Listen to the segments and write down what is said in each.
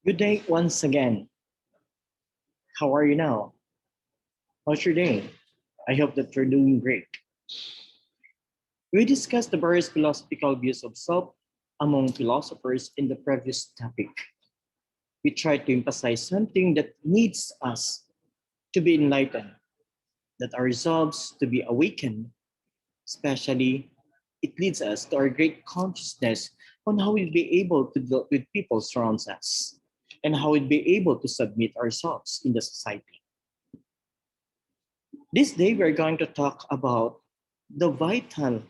Good day once again. How are you now? How's your day? I hope that you're doing great. We discussed the various philosophical views of self among philosophers in the previous topic. We tried to emphasize something that needs us to be enlightened, that our resolves to be awakened, especially it leads us to our great consciousness on how we'll be able to deal with people surrounds us and how we'll be able to submit ourselves in the society. This day, we're going to talk about the vital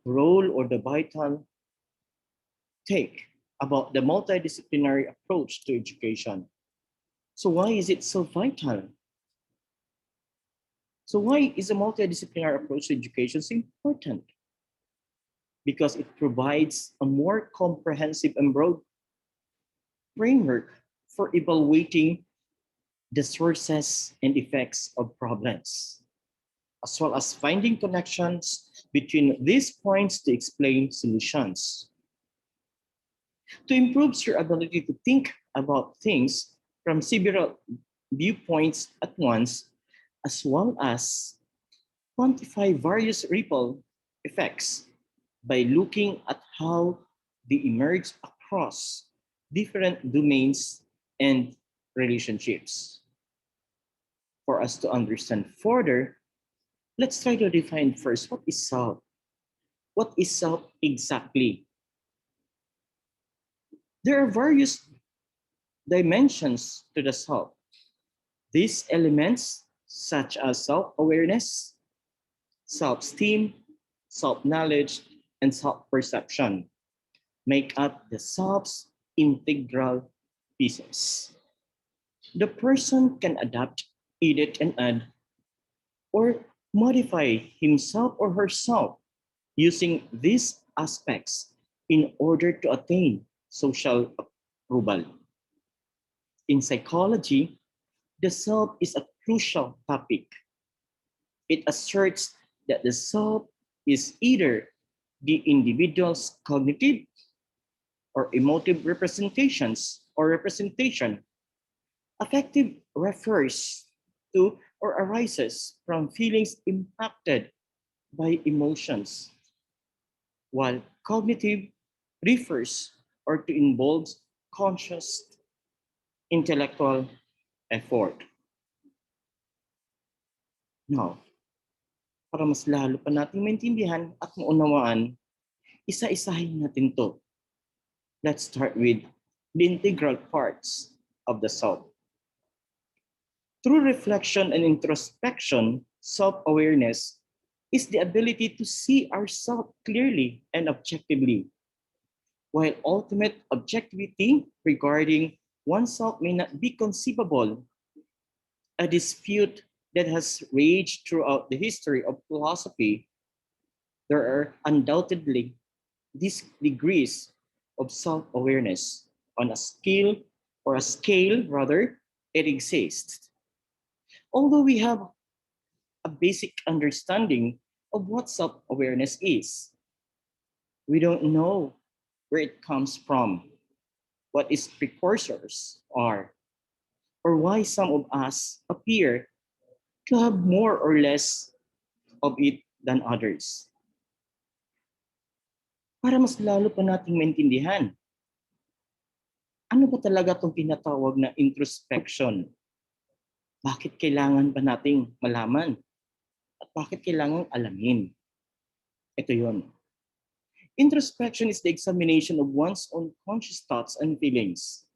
role or the vital take about the multidisciplinary approach to education. So, why is it so vital? So, why is a multidisciplinary approach to education so important? Because it provides a more comprehensive and broad framework for evaluating the sources and effects of problems, as well as finding connections between these points to explain solutions. To improve your ability to think about things from several viewpoints at once, as well as quantify various ripple effects by looking at how they emerge across different domains and relationships. For us to understand further, let's try to define first what is self. What is self exactly? There are various dimensions to the self. These elements, such as self awareness, self esteem, self knowledge, and self perception, make up the self's integral pieces. The person can adapt, edit, and add, or modify himself or herself using these aspects in order to attain social approval. In psychology, the self is a crucial topic. It asserts that the self is either the individual's cognitive or emotive representations or representation. Affective refers to or arises from feelings impacted by emotions, while cognitive refers or to involves conscious intellectual effort. Now, para mas lalo pa nating maintindihan at maunawaan, isa-isahin natin to. Let's start with the integral parts of the self. Through reflection and introspection, self-awareness is the ability to see ourselves clearly and objectively, while ultimate objectivity regarding oneself may not be conceivable. A dispute that has raged throughout the history of philosophy, there are undoubtedly these degrees of self-awareness on a scale rather, it exists. Although we have a basic understanding of what self-awareness is, we don't know where it comes from, what its precursors are, or why some of us appear to have more or less of it than others. Para mas lalo pa nating maintindihan, ano ba talaga itong tinatawag na introspection? Bakit kailangan ba nating malaman? At bakit kailangan alamin? Ito yon. Introspection is the examination of one's own conscious thoughts and feelings.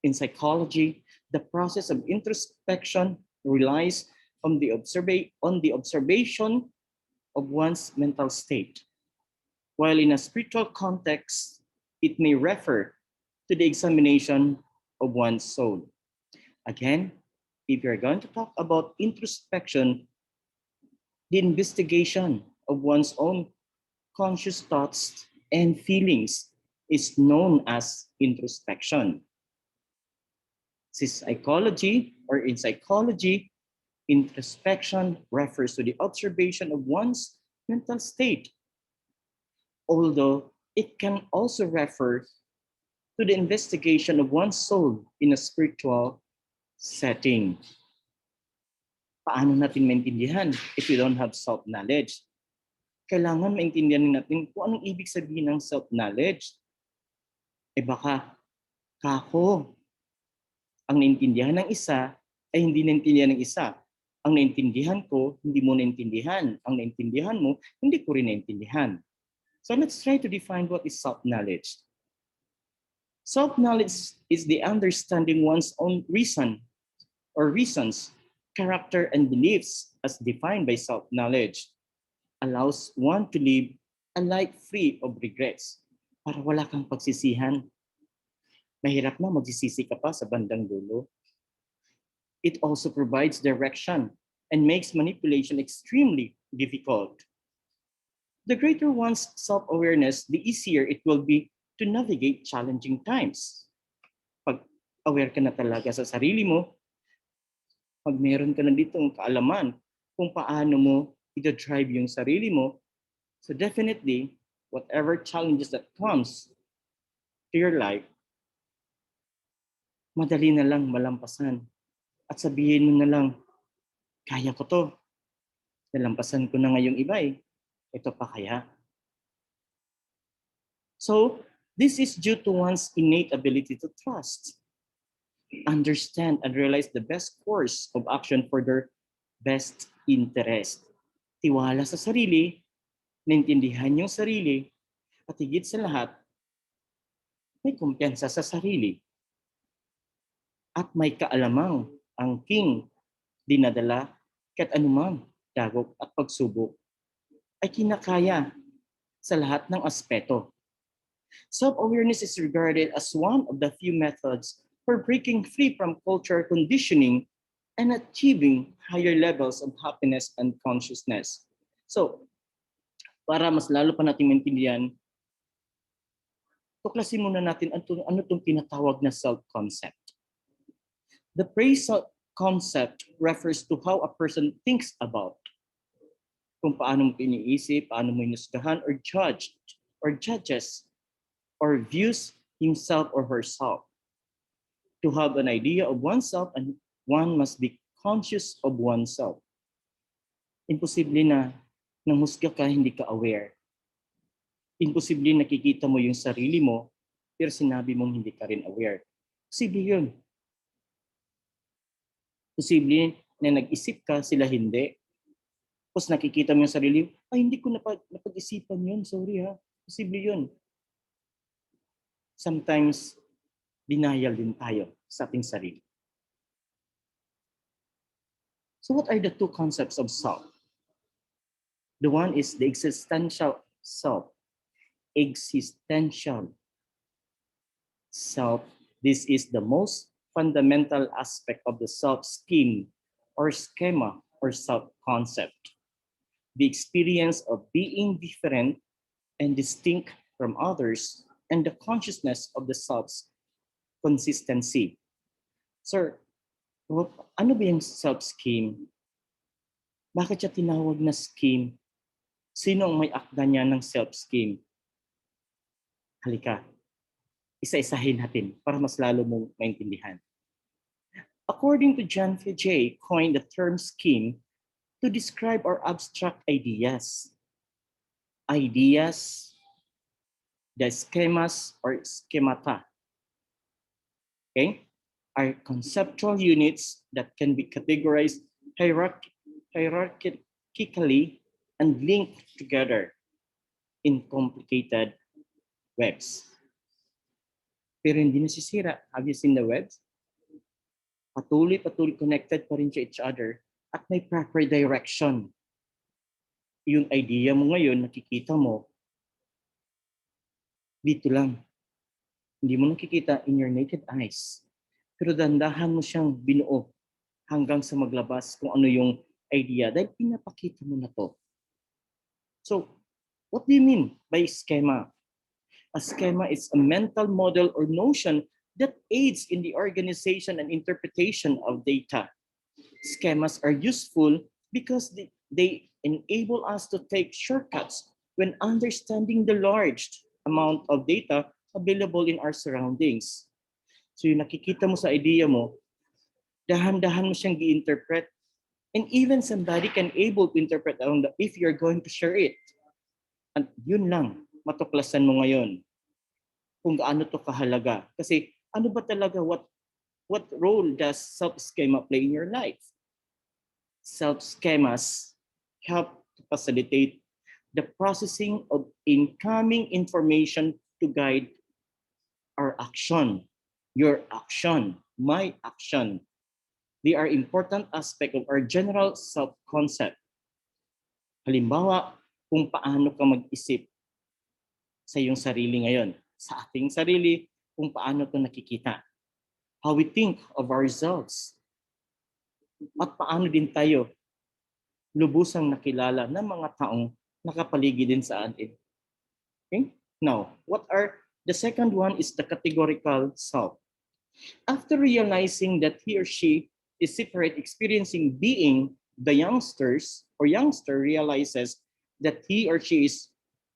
In psychology, the process of introspection relies on the observation of one's mental state, while in a spiritual context, it may refer to the examination of one's soul. Again, if you're going to talk about introspection, the investigation of one's own conscious thoughts and feelings is known as introspection. In psychology, introspection refers to the observation of one's mental state, although it can also refer to the investigation of one's soul in a spiritual setting. Paano natin maintindihan if we don't have self-knowledge? Kailangan maintindihan natin kung anong ibig sabihin ng self-knowledge. Baka kako ang naintindihan ng isa ay hindi naintindihan ng isa. Ang naintindihan ko, hindi mo naintindihan. Ang naintindihan mo, hindi ko rin naintindihan. So let's try to define what is self-knowledge. Self-knowledge is the understanding one's own reason or reasons, character, and beliefs as defined by self-knowledge. Allows one to live a life free of regrets para wala kang pagsisihan. Mahirap na magsisisi ka pa sa bandang dulo. It also provides direction and makes manipulation extremely difficult. The greater one's self-awareness, the easier it will be to navigate challenging times. Pag aware ka na talaga sa sarili mo, pag meron ka na ditong kaalaman kung paano mo i-drive yung sarili mo, so definitely, whatever challenges that comes to your life, madali na lang malampasan. At sabihin mo na lang, kaya ko to. Nalampasan ko na ngayong iba eh. Ito pa kaya? So, this is due to one's innate ability to trust, understand, and realize the best course of action for their best interest. Tiwala sa sarili, naintindihan yung sarili, at higit sa lahat, may kumpiyansa sa sarili. At may kaalamang ang king dinadala kahit anumang dagok at pagsubok ay kinakaya sa lahat ng aspeto. Self-awareness is regarded as one of the few methods for breaking free from cultural conditioning and achieving higher levels of happiness and consciousness. So, para mas lalo pa natin maintindihan, tuklasin muna natin ano itong tinatawag na self-concept. The phrase self-concept refers to how a person thinks about, kung paano mo iniisip, paano mo inusgahan or judges or views himself or herself. To have an idea of oneself, and one must be conscious of oneself. Imposible na nanghusga ka, hindi ka aware. Imposible nakikita mo yung sarili mo, pero sinabi mong hindi ka rin aware. Posible yun. Posible na nag-isip ka, sila hindi. Tapos nakikita mo yung sarili, ay hindi ko napag-isipan yun, sorry ha. Posible yun. Sometimes, denial din tayo sa ating sarili. So what are the two concepts of self? The one is the existential self. Existential self. This is the most fundamental aspect of the self-scheme or schema or self-concept. The experience of being different and distinct from others and the consciousness of the self's consistency. Sir, ano ba yung self-scheme? Bakit siya tinawag na scheme? Sino ang may akda niya ng self-scheme? Halika, isa-isahin natin para mas lalo mong maintindihan. According to John Piaget, coined the term scheme to describe our abstract ideas. Ideas, the schemas or schemata, okay, are conceptual units that can be categorized hierarchically and linked together in complicated webs. Pero hindi nasisira. Have you seen the webs? Patuloy connected pa rin to each other at may proper direction. Yung idea mo ngayon, nakikita mo, dito lang. Hindi mo nakikita in your naked eyes. Pero dandahan mo siyang binuo hanggang sa maglabas kung ano yung idea dahil pinapakita mo na to. So, what do you mean by schema? A schema is a mental model or notion that aids in the organization and interpretation of data. Schemas are useful because they enable us to take shortcuts when understanding the large amount of data available in our surroundings. So yung nakikita mo sa idea mo, dahan-dahan mo siyang i-interpret. And even somebody can able to interpret around that if you're going to share it. At yun lang, matuklasan mo ngayon kung gaano to kahalaga. Kasi ano ba talaga, what role does self-schema play in your life? Self-schemas help to facilitate the processing of incoming information to guide our action, your action, my action. They are important aspect of our general self-concept. Halimbawa, kung paano ka mag-isip sa iyong sarili ngayon, sa ating sarili, kung paano ito nakikita. How we think of ourselves. At paano din tayo lubusang nakilala ng mga taong nakapaligid din sa atin. Okay? Now, the second one is the categorical self. After realizing that he or she is separate, experiencing being the youngster realizes that he or she is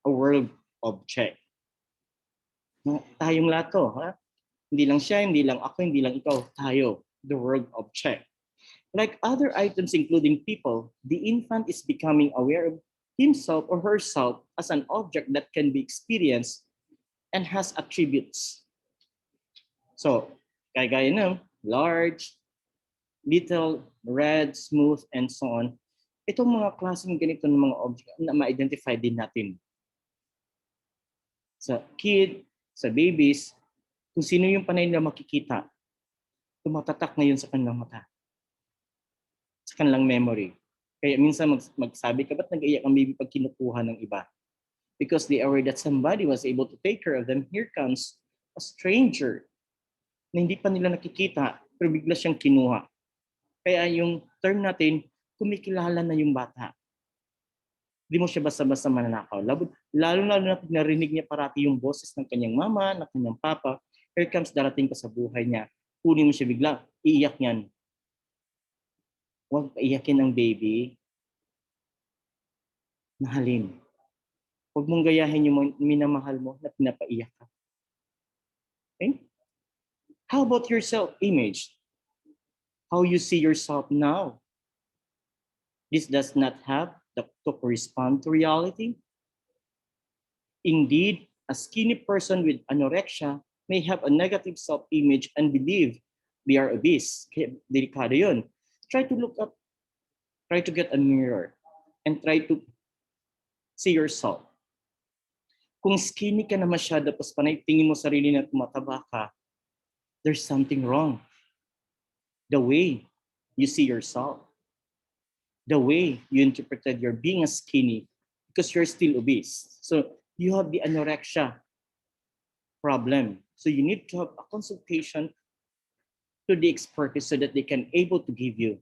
a world object. Tayong lahat to, ha? Hindi lang siya, hindi lang ako, hindi lang ikaw, tayo, the world object. Like other items including people, the infant is becoming aware of himself or herself as an object that can be experienced and has attributes. So, kaya ng large, little, red, smooth, and so on. Itong mga klaseng ganito ng mga object na ma-identify din natin. Sa kid, sa babies, kung sino yung panay na makikita, tumatatak na yun sa kanilang mata, sa kanilang memory. Kaya minsan magsabi ka, ba't nag-iyak ang baby pag kinukuha ng iba? Because they are aware that somebody was able to take care of them. Here comes a stranger na hindi pa nila nakikita, pero bigla siyang kinuha. Kaya yung term natin, kumikilala na yung bata. Hindi mo siya basta-basta mananakaw. Lalo-lalo na pag narinig niya parati yung boses ng kanyang mama, ng kanyang papa, here comes darating ka sa buhay niya, kunin mo siya bigla, iiyak niyan. Huwag paiyakin ang baby. Mahalin. Huwag mong gayahin yung minamahal mo na pinapaiyak ka. Okay? How about your self-image? How you see yourself now? This does not have to correspond to reality. Indeed, a skinny person with anorexia may have a negative self-image and believe they are obese. Kaya delikado yun. Try to look up, try to get a mirror, and try to see yourself. Kung skinny ka na masyado, tapos panay tingin mo sarili na tumataba ka, there's something wrong. The way you see yourself, the way you interpreted your being as skinny because you're still obese. So you have the anorexia problem. So you need to have a consultation to the expertise so that they can able to give you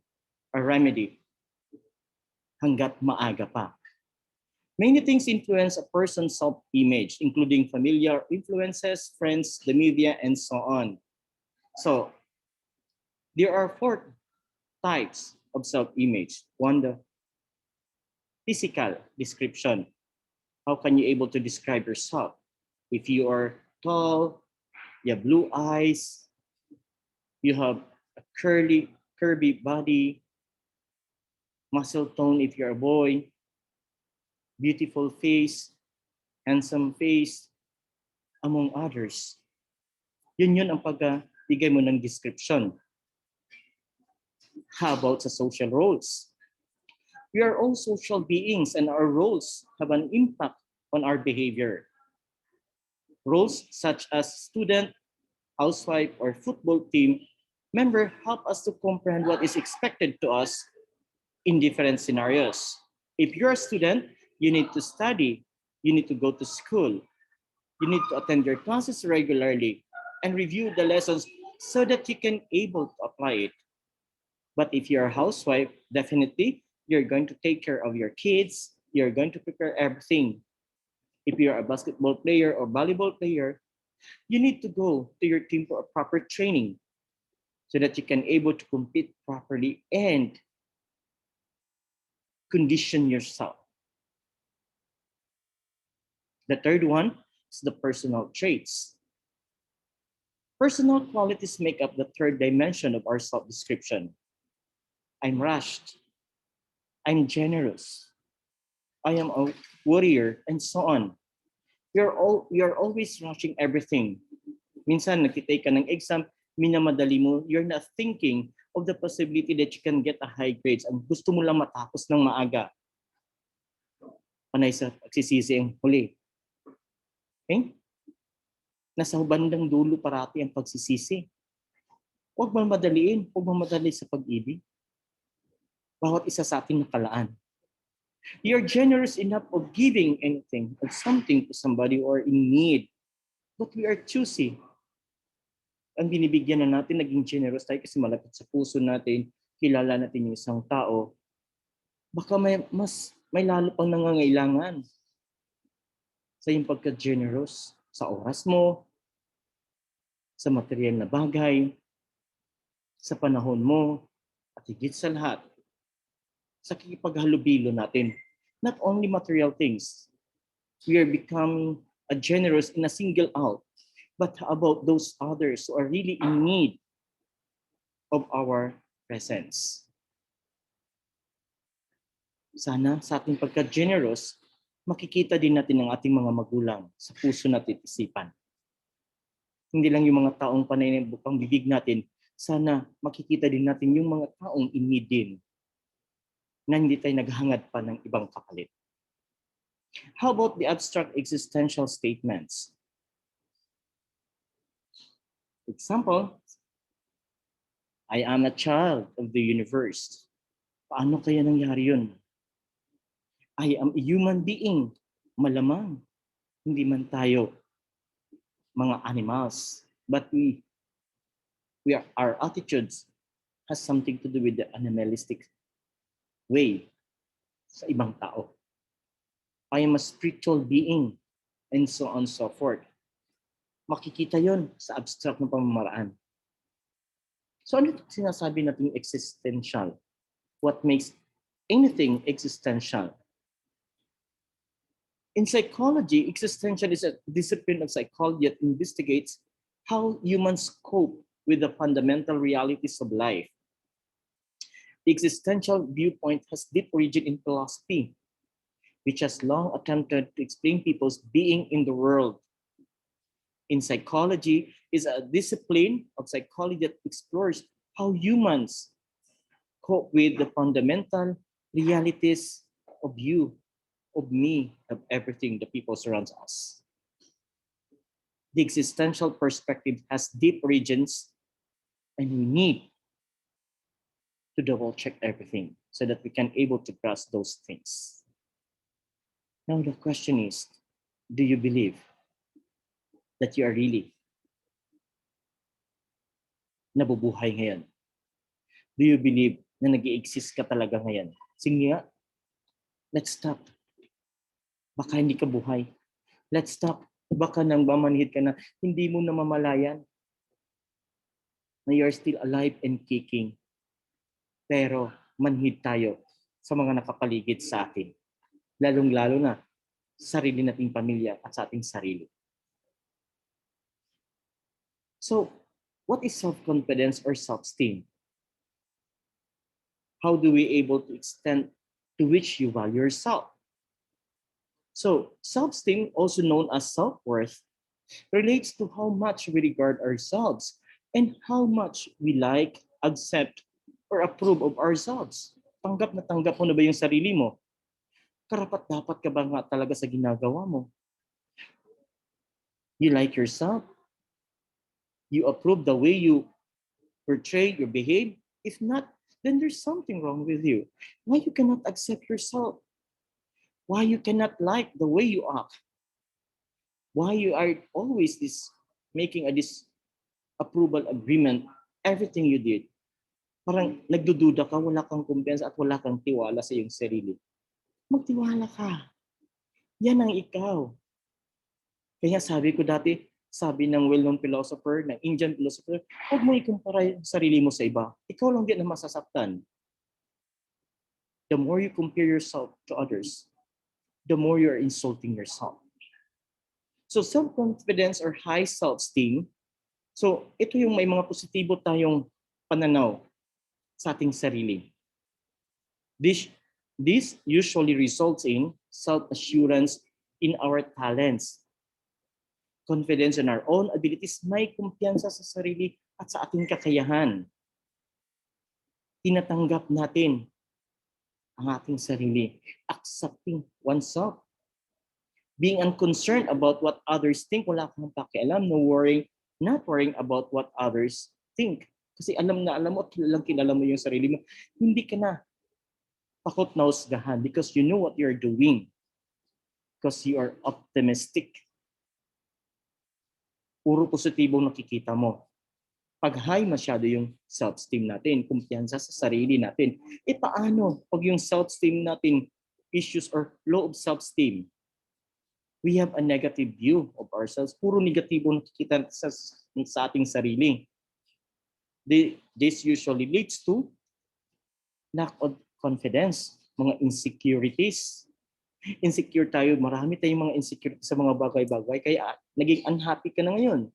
a remedy hanggat maaga pa. Many things influence a person's self-image, including familiar influences, friends, the media, and so on. So there are 4 types of self-image. One, the physical description. How can you able to describe yourself? If you are tall, you have blue eyes, you have a curvy body, muscle tone if you're a boy, beautiful face, handsome face, among others. Yun ang pagbigay mo ng description. How about sa social roles? We are all social beings and our roles have an impact on our behavior. Roles such as student, housewife, or football team member help us to comprehend what is expected to us in different scenarios. If you're a student, you need to study, you need to go to school, you need to attend your classes regularly and review the lessons so that you can able to apply it. But if you're a housewife, definitely you're going to take care of your kids, you're going to prepare everything. If you're a basketball player or volleyball player, you need to go to your team for a proper training so that you can able to compete properly and condition yourself. The third one is the personal traits. Personal qualities make up the third dimension of our self-description. I'm rushed. I'm generous. I am a warrior, and so on. We are always rushing everything. Minsan, nagtitake ka ng exam, minamadali mo, you're not thinking of the possibility that you can get a high grades and gusto mo lang matapos ng maaga. Panay sa pagsisisi ang huli. Okay? Nasa bandang dulo parati ang pagsisisi. Huwag mamadaliin, huwag mamadali sa pag-ibig. Bawat isa sa ating nakalaan. You're generous enough of giving anything or something to somebody or in need. But we are choosy. Ang binibigyan na natin, naging generous tayo kasi malapit sa puso natin, kilala natin yung isang tao. Baka may lalo pang nangangailangan sa iyong pagka-generous sa oras mo, sa material na bagay, sa panahon mo, at higit sa lahat, sa kikipaghalubilo natin. Not only material things, we are becoming a generous in a single out, but about those others who are really in need of our presence. Sana sa ating pagka-generous, makikita din natin ang ating mga magulang sa puso natin at isipan. Hindi lang yung mga taong panay ng bukang bibig natin, sana makikita din natin yung mga taong in need din na hindi tayo naghangad pa ng ibang kapalit. How about the abstract existential statements? Example, I am a child of the universe. Paano kaya nangyari yun? I am a human being. Malamang, hindi man tayo mga animals, but our attitudes has something to do with the animalistic way sa ibang tao. I am a spiritual being, and so on and so forth. Makikita yon sa abstract na pamamaraan. So ano sinasabi natin existential? What makes anything existential? In psychology, existential is a discipline of psychology that investigates how humans cope with the fundamental realities of life. The existential viewpoint has deep origin in philosophy, which has long attempted to explain people's being in the world. In psychology is a discipline of psychology that explores how humans cope with the fundamental realities of you, of me, of everything the people surrounds us. The existential perspective has deep origins, and we need to double check everything so that we can able to grasp those things. Now the question is, do you believe that you are really nabubuhay ngayon? Do you believe na nag-i-exist ka talaga ngayon? Sige nga, let's stop. Baka hindi ka buhay. Let's stop. Baka nang mamanhid ka na hindi mo namamalayan na you're still alive and kicking. Pero manhid tayo sa mga nakapaligid sa atin. Lalong-lalo na sa sarili nating pamilya at sa ating sarili. So, what is self-confidence or self-esteem? How do we able to extend to which you value yourself? So, self-esteem, also known as self-worth, relates to how much we regard ourselves and how much we like, accept, or approve of ourselves. Tanggap na tanggap mo na ba yung sarili mo? Karapat-dapat ka ba nga talaga sa ginagawa mo? You like yourself? You approve the way you portray, you behave? If not, then there's something wrong with you. Why you cannot accept yourself? Why you cannot like the way you act? Why you are always making a disapproval agreement, everything you did? Parang nagdududa ka, wala kang kumpiyansa at wala kang tiwala sa iyong sarili. Magtiwala ka. Yan ang ikaw. Kaya sabi ko dati, sabi ng well-known philosopher, ng Indian philosopher, huwag mo ikumpara yung sarili mo sa iba. Ikaw lang din ang masasaktan. The more you compare yourself to others, the more you are insulting yourself. So self-confidence or high self-esteem So, ito yung may mga positibo tayong pananaw sa ating sarili. This, this usually results in self-assurance in our talents, confidence in our own abilities, may kumpiyansa sa sarili at sa ating kakayahan. Tinatanggap natin ang ating sarili, accepting oneself, being unconcerned about what others think, wala kang pakialam, no worrying, not worrying about what others think. Kasi alam mo at kilala mo yung sarili mo, hindi ka na takot na husgahan because you know what you're doing. Because you are optimistic. Puro positibong nakikita mo. Pag high masyado yung self-esteem natin, kumpiyansa sa sarili natin, paano pag yung self-esteem natin issues or low of self-esteem, we have a negative view of ourselves. Puro negatibo nakikita sa ating sarili. This usually leads to lack of confidence, mga insecurities. Insecure tayo, marami tayong mga insecurity sa mga bagay-bagay, kaya naging unhappy ka na ngayon.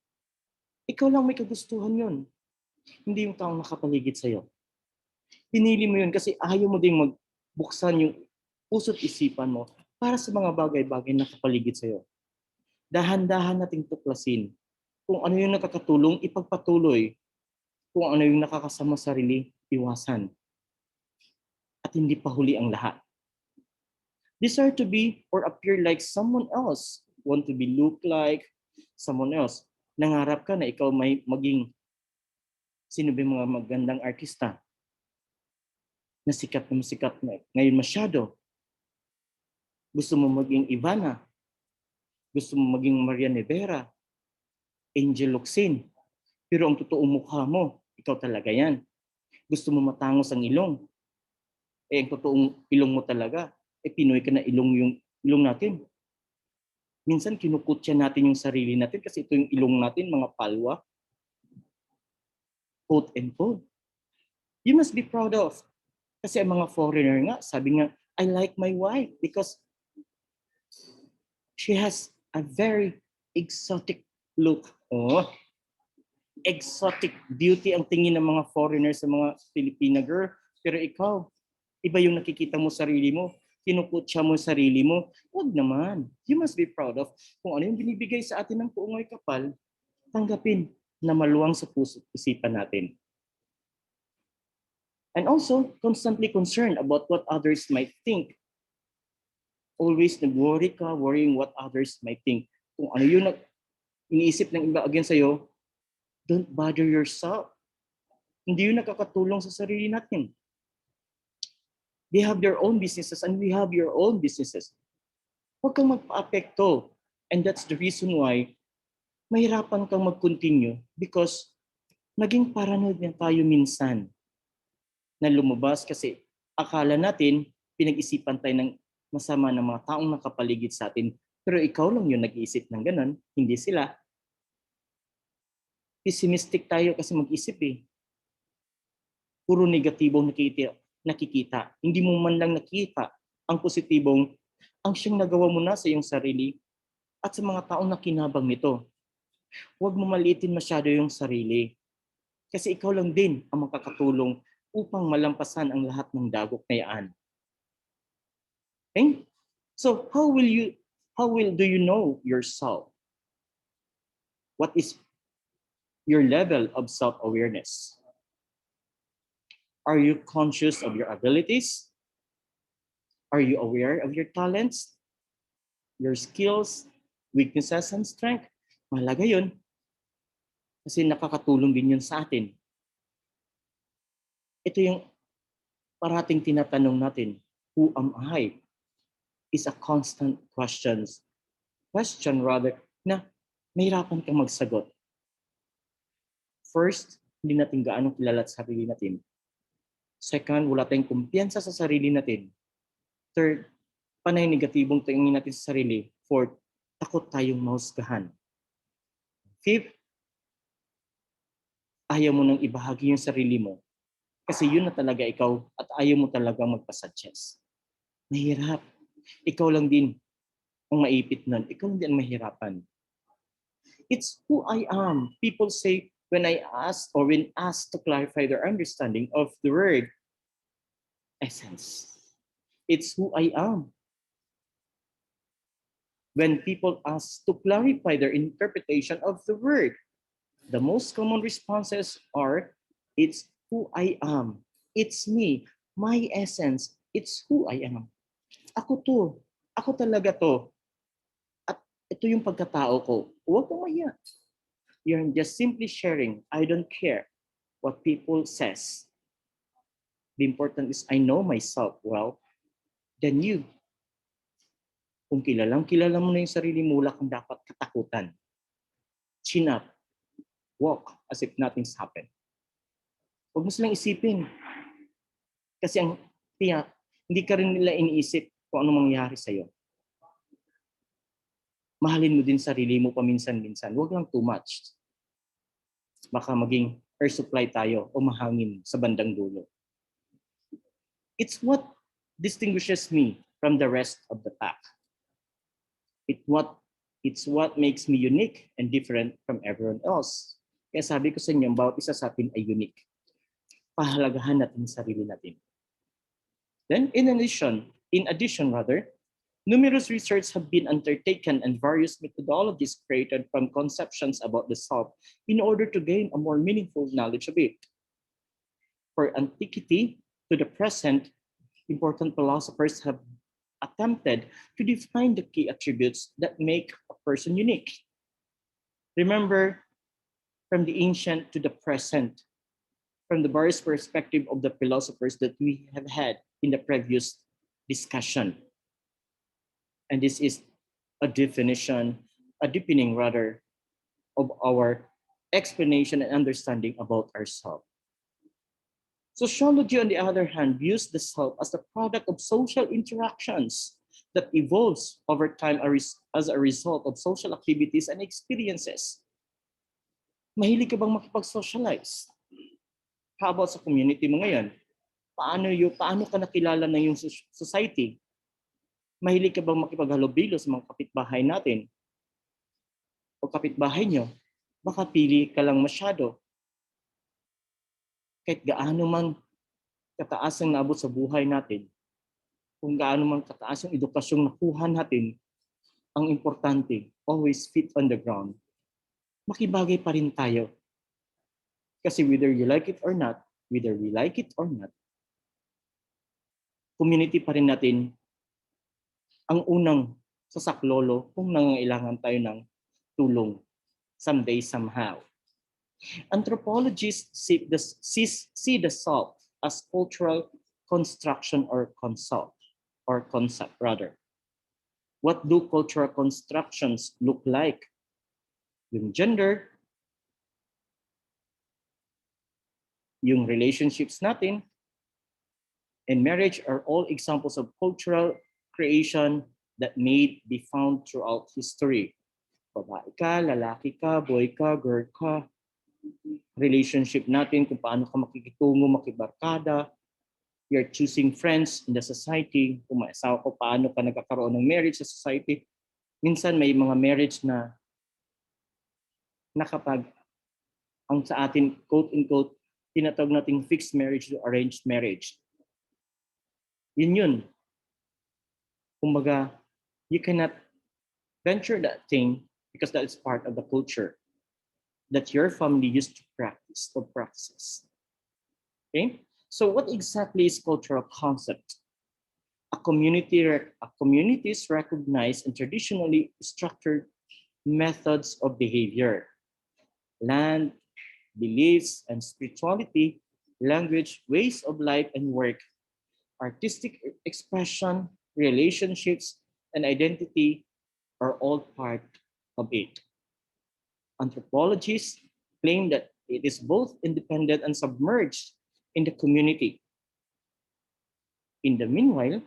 Ikaw lang may kagustuhan yun. Hindi yung taong nakapaligid sa'yo. Pinili mo yun kasi ayaw mo ding magbuksan yung puso't isipan mo para sa mga bagay-bagay na nakapaligid sa'yo. Dahan-dahan nating tuklasin kung ano yung nakakatulong, ipagpatuloy. Kung ano yung nakakasama sarili, iwasan. At hindi pa huli ang lahat. Desire to be or appear like someone else. Want to be look like someone else. Nangarap ka na ikaw may maging sino ba mga magandang artista na sikat na ngayon masyado. Gusto mo maging Ivana. Gusto mo maging Maria Nevera. Angel Locsin. Pero ang totoong mukha mo, ikaw talaga yan. Gusto mo matangos ang ilong. Ang totoong ilong mo talaga, Pinoy ka na yung ilong natin. Minsan kinukutya natin yung sarili natin kasi ito yung ilong natin, mga palwa. Quote and quote. You must be proud of. Kasi ang mga foreigner nga, sabi nga, I like my wife because she has a very exotic look. Oh, exotic beauty ang tingin ng mga foreigner sa mga Filipina girl. Pero ikaw, iba yung nakikita mo sarili mo. Kinukutya mo sarili mo, huwag naman. You must be proud of kung ano yung binibigay sa atin ng puungoy kapal, tanggapin na maluwang sa puso at isipan natin. And also, constantly concerned about what others might think. Always nag-worry ka, worrying what others might think. Kung ano yung iniisip ng iba against sa'yo, don't bother yourself. Hindi yun nakakatulong sa sarili natin. They have their own businesses and we have your own businesses. Huwag kang magpa-apekto. And that's the reason why mahirapan kang mag-continue because naging paranoid na tayo minsan na lumabas kasi akala natin pinag-isipan tayo ng masama ng mga taong nakapaligid sa atin. Pero ikaw lang yung nag-iisip ng ganun, hindi sila. Pessimistic tayo kasi mag-isip eh. Puro negatibong nakikita. Hindi mo man lang nakita ang positibong ang siyang nagawa mo na sa iyong sarili at sa mga taong nakinabang nito. Huwag mo maliitin masyado yung sarili. Kasi ikaw lang din ang makakatulong upang malampasan ang lahat ng dagok na yan. Okay? So how do you know yourself? What is your level of self-awareness? Are you conscious of your abilities? Are you aware of your talents, your skills, weaknesses, and strength? Mahalaga yun. Kasi nakakatulong din yun sa atin. Ito yung parating tinatanong natin, who am I? Is a constant question na mahirapan kang magsagot. First, hindi natin gaano kilala sa sarili natin. Second, wala tayong kumpiyansa sa sarili natin. Third, panay negatibong tingin natin sa sarili. Fourth, takot tayong mahusgahan. Fifth, ayaw mo nang ibahagi yung sarili mo. Kasi yun na talaga ikaw at ayaw mo talagang magpasuggest. Mahirap. Ikaw lang din ang maipit nun. Ikaw lang din ang mahirapan. It's who I am. People say when I ask or when asked to clarify their understanding of the word essence. It's who I am. When people ask to clarify their interpretation of the word, the most common responses are, it's who I am. It's me. My essence. It's who I am. Ako to. Ako talaga to. At ito yung pagkatao ko. Huwag mo maya. You're just simply sharing. I don't care what people says. The important is I know myself well. Then you, kung kilala mo na yung sarili mo, wala kang dapat katakutan. Chin up. Walk as if nothing's happened. Huwag mo silang isipin. Kasi hindi ka rin nila iniisip kung ano mangyayari sa'yo. Mahalin mo din sarili mo paminsan-minsan. Huwag lang too much. Baka maging air supply tayo o mahangin sa bandang dulo. It's what distinguishes me from the rest of the pack. It's what makes me unique and different from everyone else. Kaya sabi ko sa inyo, bawat isa sa atin ay unique. Pahalagahan natin sarili natin. Then, in addition, numerous research have been undertaken and various methodologies created from conceptions about the self in order to gain a more meaningful knowledge of it. For antiquity to the present, important philosophers have attempted to define the key attributes that make a person unique. Remember, from the ancient to the present, from the various perspective of the philosophers that we have had in the previous discussion. And this is a deepening rather, of our explanation and understanding about ourselves. Sociology, on the other hand, views the self as the product of social interactions that evolves over time as a result of social activities and experiences. Mahilig ka bang makipag-socialize? How about sa community mo ngayon? Paano ka nakilala ng yung society? Mahilig ka bang makipaghalubilo sa mga kapitbahay natin? O kapitbahay nyo? Baka pili ka lang masyado. Kahit gaano man kataas ang naabot sa buhay natin, kung gaano man kataas yung edukasyong nakuha natin, ang importante, always feet on the ground. Makibagay pa rin tayo. Kasi whether you like it or not, whether we like it or not, community pa rin natin ang unang sasaklolo kung nangangailangan tayo ng tulong someday, somehow. Anthropologists see the self as cultural construction or concept. What do cultural constructions look like? Yung gender, yung relationships natin, and marriage are all examples of cultural creation that may be found throughout history. Babae ka, lalaki ka, boy ka, girl ka, relationship natin, kung paano ka makikitungo, makibarkada, you're choosing friends in the society, kung may asawa ko, paano ka nagkakaroon ng marriage sa society. Minsan may mga marriage na nakapag, ang sa atin, quote-unquote, tinatawag nating fixed marriage to arranged marriage. Yun. Kumbaga, you cannot venture that thing because that is part of the culture that your family used to practice or practices. Okay? So what exactly is cultural concept? Communities recognize and traditionally structured methods of behavior, land, beliefs, and spirituality, language, ways of life and work, artistic expression, relationships, and identity are all part of it. Anthropologists claim that it is both independent and submerged in the community. In the meanwhile,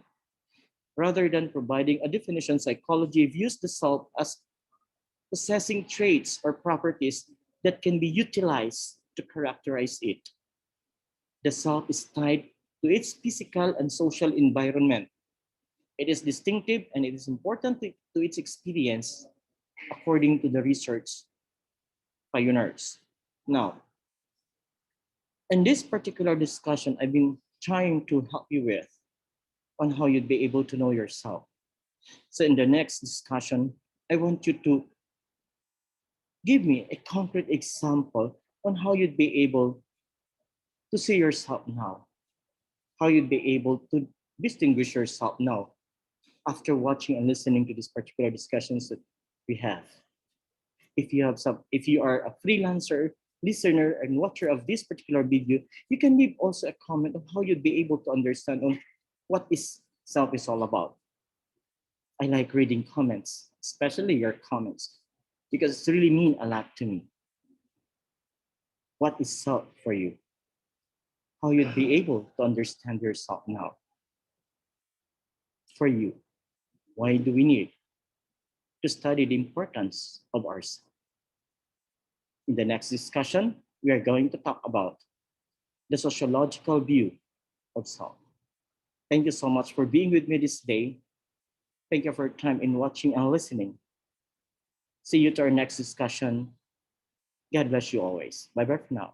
rather than providing a definition, psychology views the self as possessing traits or properties that can be utilized to characterize it. The self is tied to its physical and social environment. It is distinctive and it is important to its experience, according to the research pioneers. Now, in this particular discussion, I've been trying to help you with on how you'd be able to know yourself. So in the next discussion, I want you to give me a concrete example on how you'd be able to see yourself now, how you'd be able to distinguish yourself now after watching and listening to these particular discussions that we have. If you are a freelancer, listener, and watcher of this particular video, you can leave also a comment on how you'd be able to understand on what is self is all about. I like reading comments, especially your comments, because it's really mean a lot to me. What is self for you? How you'd be able to understand yourself now. For you, why do we need to study the importance of ourselves? In the next discussion, we are going to talk about the sociological view of self. Thank you so much for being with me this day. Thank you for your time in watching and listening. See you to our next discussion. God bless you always. Bye bye for now.